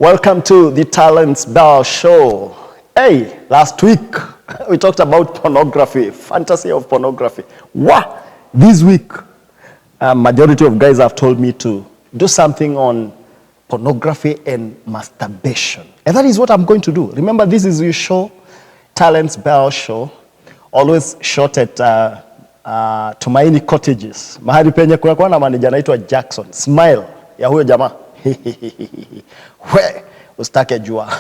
Welcome to the Talents Bell Show. Hey, last week we talked about pornography, fantasy of pornography. Wow! This week, majority of guys have told me to do something on pornography and masturbation. And that is what I'm going to do. Remember, this is your show, Talents Bell Show. Always shot at Tumaini Cottages. Mahali penye kunakuwa na manager anaitwa Jackson. Smile ya huyo jamaa. We, ustake jua.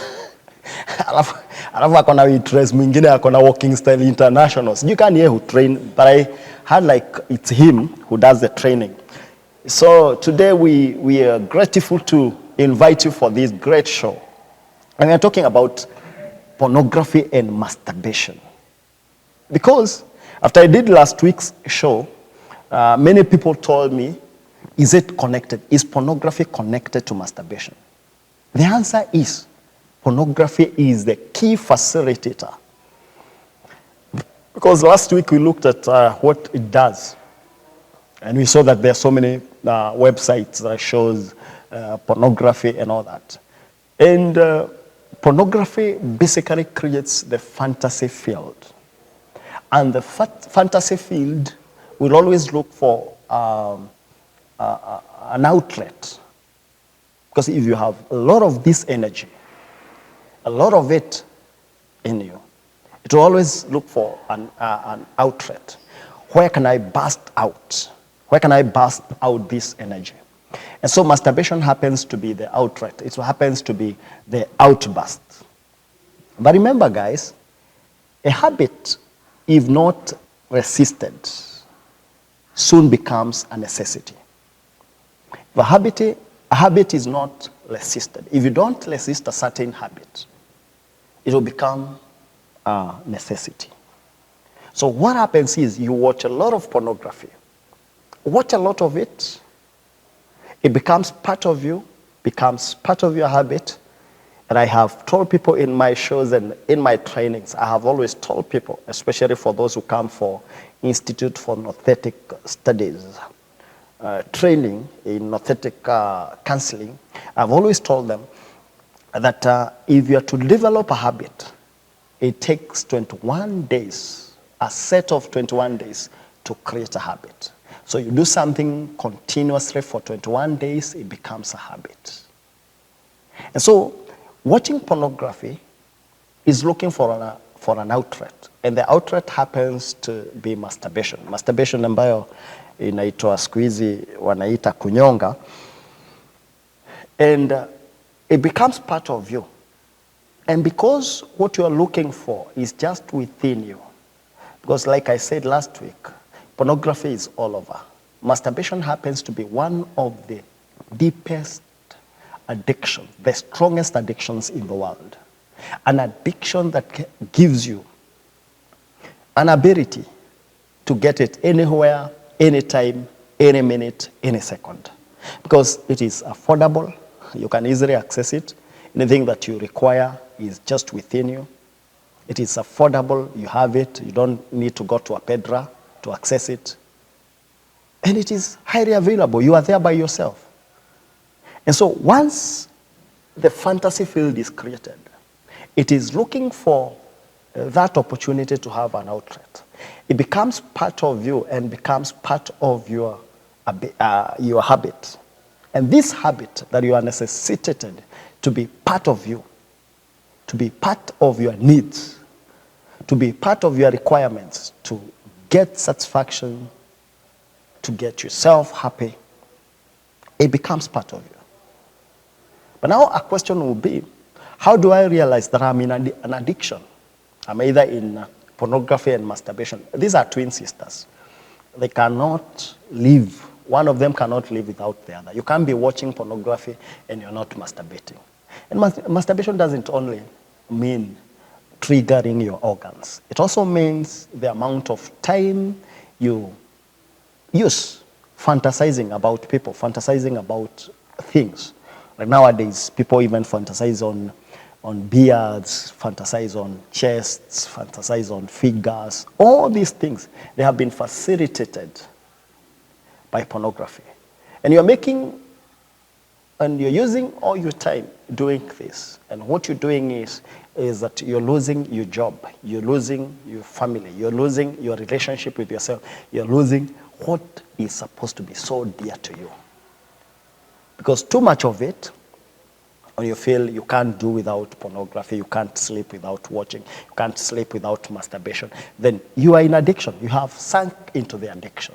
Alafu akona waitress mwingine akona Walking Style International. You can't hear who train, but I had like it's him who does the training. So today we are grateful to invite you for this great show. And we are talking about pornography and masturbation. Because after I did last week's show, many people told me, is it connected? Is pornography connected to masturbation? The answer is, pornography is the key facilitator. Because last week we looked at what it does. And we saw that there are so many websites that shows pornography and all that. And pornography basically creates the fantasy field. And the fantasy field will always look for an outlet. Because if you have a lot of this energy, a lot of it in you, it will always look for an outlet. Where can I burst out? Where can I burst out this energy? And so masturbation happens to be the outlet. It happens to be the outburst. But remember, guys, a habit, if not resisted, soon becomes a necessity. If a habit is not resisted, if you don't resist a certain habit, it will become a necessity. So what happens is you watch a lot of pornography. Watch a lot of it. It becomes part of you, becomes part of your habit. And I have told people in my shows and in my trainings, I have always told people, especially for those who come for Institute for Nouthetic Studies, training in nouthetic counseling, I've always told them that if you are to develop a habit, it takes 21 days, a set of 21 days to create a habit. So you do something continuously for 21 days, it becomes a habit. And so watching pornography is looking for an outlet. And the outlet happens to be masturbation. Masturbation ambayo inaitwa siku hizi wanaita kunyonga. And it becomes part of you. And because what you are looking for is just within you. Because like I said last week, pornography is all over. Masturbation happens to be one of the deepest addictions, the strongest addictions in the world. An addiction that gives you an ability to get it anywhere, anytime, any minute, any second. Because it is affordable, you can easily access it. Anything that you require is just within you. It is affordable, you have it, you don't need to go to a pedra to access it. And it is highly available, you are there by yourself. And so once the fantasy field is created, it is looking for that opportunity to have an outlet. It becomes part of you and becomes part of your habit. And this habit that you are necessitated to be part of you, to be part of your needs, to be part of your requirements, to get satisfaction, to get yourself happy, it becomes part of you. But now a question will be, how do I realize that I'm in an addiction? I'm either in pornography and masturbation. These are twin sisters. They cannot live. One of them cannot live without the other. You can't be watching pornography and you're not masturbating. And masturbation doesn't only mean triggering your organs. It also means the amount of time you use fantasizing about people, fantasizing about things. Like nowadays, people even fantasize on beards, fantasize on chests, fantasize on figures. All these things, they have been facilitated by pornography. And you're making And you're using all your time doing this. And what you're doing is that you're losing your job, you're losing your family, you're losing your relationship with yourself, you're losing what is supposed to be so dear to you. Because too much of it, when you feel you can't do without pornography, you can't sleep without watching, you can't sleep without masturbation, then you are in addiction. You have sunk into the addiction.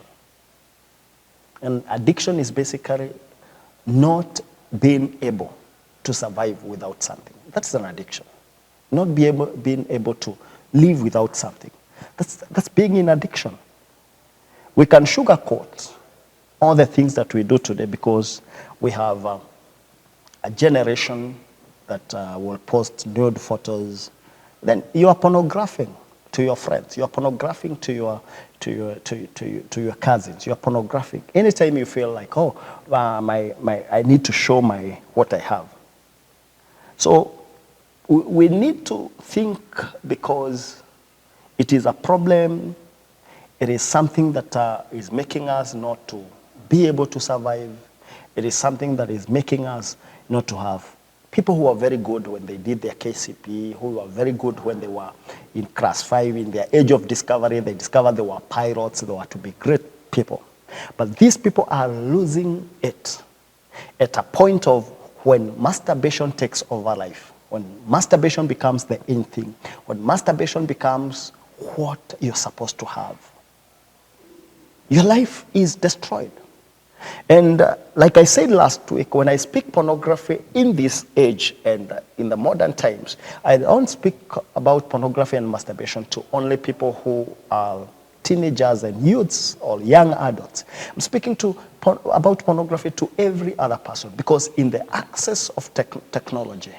And addiction is basically not being able to survive without something. That's an addiction. Not being able to live without something. That's being in addiction. We can sugarcoat all the things that we do today because we have a generation that will post nude photos. Then you are pornographing to your friends. You are pornographing to your cousins. You are pornographing. Anytime you feel like, oh, I need to show what I have. So we need to think, because it is a problem. It is something that is making us not to be able to survive. It is something that is making us not to have people who are very good when they did their KCP, who were very good when they were in class 5, in their age of discovery. They discovered they were pilots, they were to be great people. But these people are losing it at a point of when masturbation takes over life, when masturbation becomes the in thing, when masturbation becomes what you're supposed to have. Your life is destroyed. And like I said last week, when I speak pornography in this age and in the modern times, I don't speak about pornography and masturbation to only people who are teenagers and youths or young adults. I'm speaking about pornography to every other person, because in the access of technology,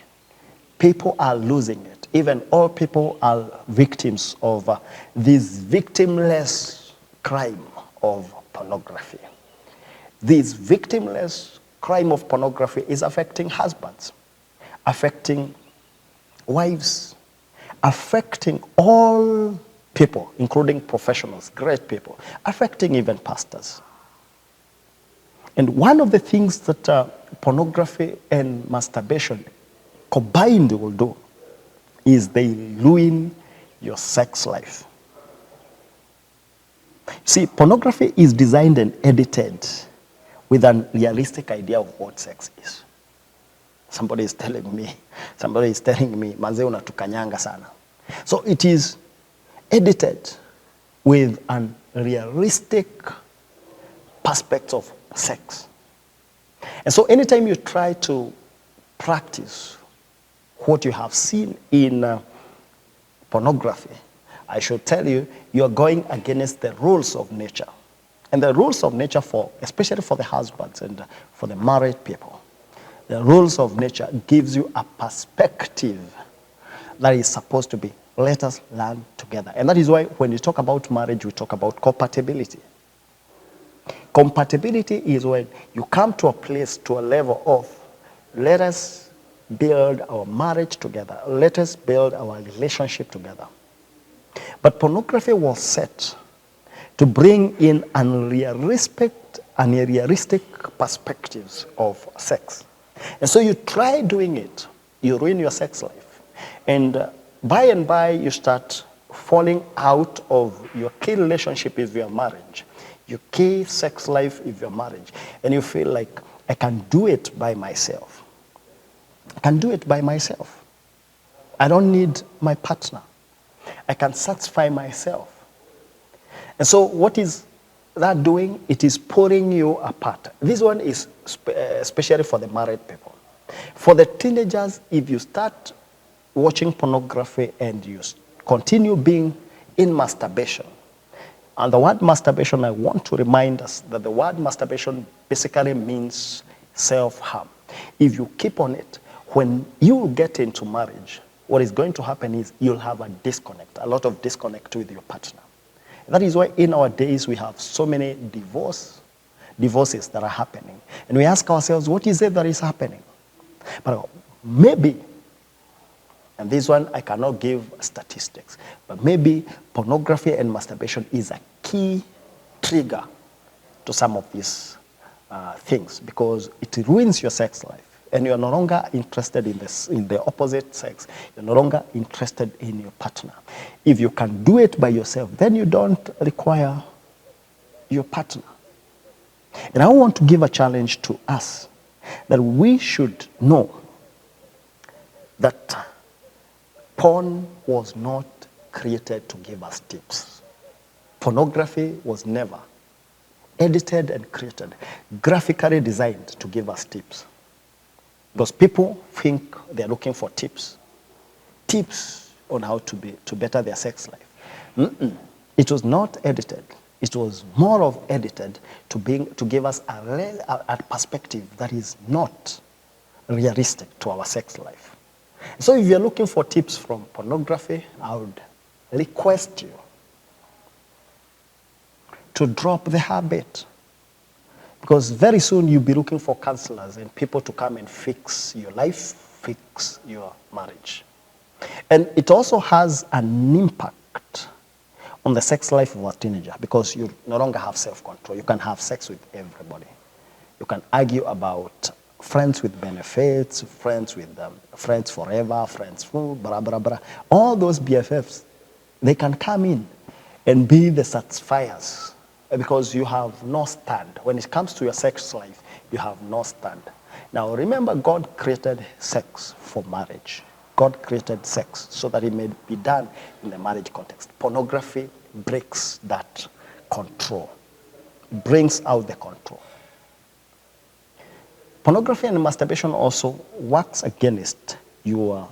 people are losing it. Even all people are victims of this victimless crime of pornography. This victimless crime of pornography is affecting husbands, affecting wives, affecting all people, including professionals, great people, affecting even pastors. And one of the things that pornography and masturbation combined will do is they ruin your sex life. See, pornography is designed and edited with an realistic idea of what sex is. Somebody is telling me, manze unatukanyanga sana. So it is edited with an realistic perspective of sex. And so anytime you try to practice what you have seen in pornography, I should tell you, you're going against the rules of nature. And the rules of nature, especially for the husbands and for the married people, the rules of nature gives you a perspective that is supposed to be, let us learn together. And that is why when you talk about marriage, we talk about compatibility. Compatibility is when you come to a place, to a level of, let us build our marriage together. Let us build our relationship together. But pornography was set to bring in unrealistic perspectives of sex. And so you try doing it, you ruin your sex life. And by and by, you start falling out of your key relationship if you're marriage, your key sex life if you're marriage. And you feel like, I can do it by myself. I can do it by myself. I don't need my partner. I can satisfy myself. And so what is that doing? It is pulling you apart. This one is especially for the married people. For the teenagers, if you start watching pornography and you continue being in masturbation, and the word masturbation, I want to remind us that the word masturbation basically means self-harm. If you keep on it, when you get into marriage, what is going to happen is you'll have a disconnect, a lot of disconnect with your partner. That is why in our days we have so many divorces that are happening. And we ask ourselves, what is it that is happening? But maybe, and this one I cannot give statistics, but maybe pornography and masturbation is a key trigger to some of these things, because it ruins your sex life. And you're no longer interested in the opposite sex. You're no longer interested in your partner. If you can do it by yourself, then you don't require your partner. And I want to give a challenge to us that we should know that porn was not created to give us tips. Pornography was never edited and created, graphically designed to give us tips. Because people think they're looking for tips on how to better their sex life. It was not edited. It was more of edited to give us a perspective that is not realistic to our sex life. So if you're looking for tips from pornography, I would request you to drop the habit. Because very soon you'll be looking for counselors and people to come and fix your life, fix your marriage. And it also has an impact on the sex life of a teenager, because you no longer have self-control. You can have sex with everybody. You can argue about friends with benefits, friends forever, friends, blah, blah, blah. All those BFFs, they can come in and be the satisfiers, because you have no stand. When it comes to your sex life, you have no stand. Now remember, God created sex for marriage. God created sex so that it may be done in the marriage context. Pornography breaks that control, brings out the control. Pornography and masturbation also works against your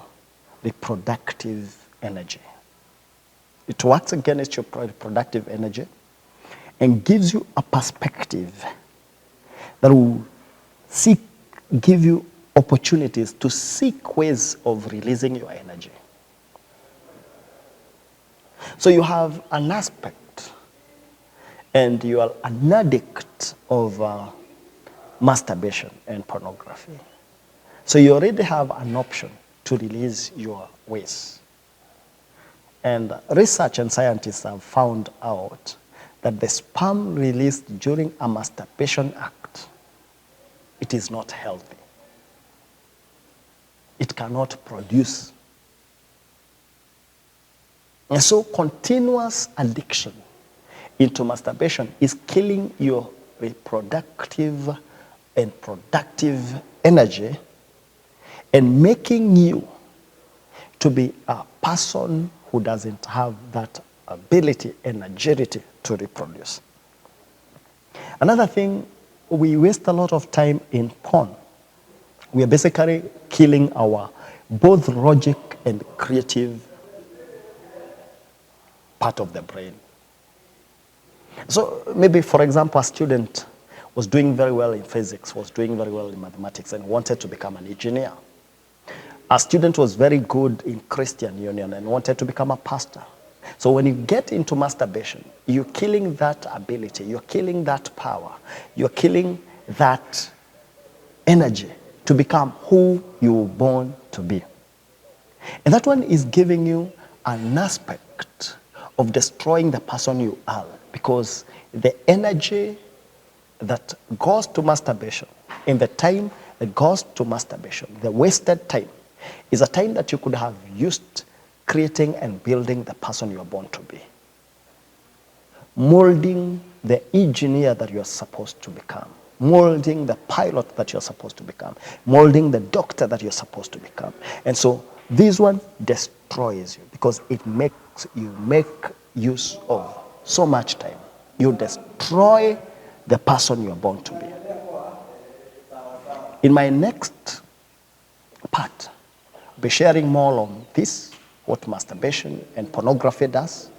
reproductive energy. It works against your reproductive energy and gives you a perspective that will give you opportunities to seek ways of releasing your energy. So you have an aspect, and you are an addict of masturbation and pornography. So you already have an option to release your ways. And research and scientists have found out that the sperm released during a masturbation act, it is not healthy. It cannot produce. And so continuous addiction into masturbation is killing your reproductive and productive energy and making you to be a person who doesn't have that ability and agility to reproduce. Another thing, we waste a lot of time in porn. We are basically killing our both logic and creative part of the brain. So maybe, for example, a student was doing very well in physics, was doing very well in mathematics, and wanted to become an engineer. A student was very good in Christian Union and wanted to become a pastor. So when you get into masturbation, you're killing that ability, you're killing that power, you're killing that energy to become who you were born to be. And that one is giving you an aspect of destroying the person you are, because the energy that goes to masturbation, in the time that goes to masturbation, the wasted time, is a time that you could have used creating and building the person you are born to be. Molding the engineer that you are supposed to become. Molding the pilot that you're supposed to become. Molding the doctor that you're supposed to become. And so this one destroys you, because it makes you make use of so much time. You destroy the person you are born to be. In my next part, I'll be sharing more on this, what masturbation and pornography does.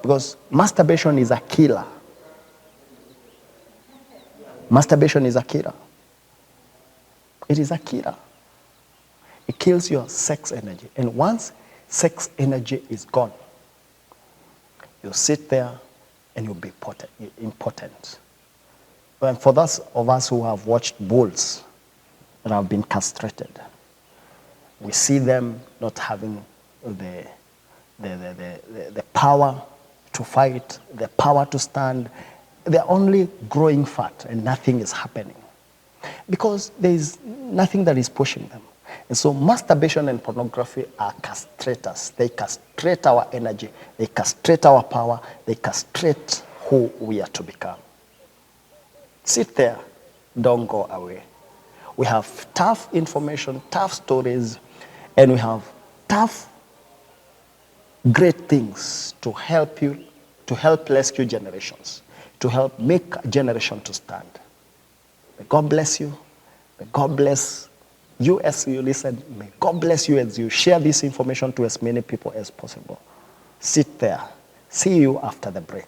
Because masturbation is a killer. Masturbation is a killer. It is a killer. It kills your sex energy. And once sex energy is gone, you sit there and you'll be impotent. And for those of us who have watched bulls that have been castrated, we see them not having the power to fight, the power to stand, they're only growing fat and nothing is happening because there is nothing that is pushing them. And so masturbation and pornography are castrators. They castrate our energy, they castrate our power, they castrate who we are to become. Sit there, don't go away. We have tough information, tough stories, and we have tough, great things to help you, to help rescue generations, to help make a generation to stand. May God bless you. May God bless you as you listen. May God bless you as you share this information to as many people as possible. Sit there. See you after the break.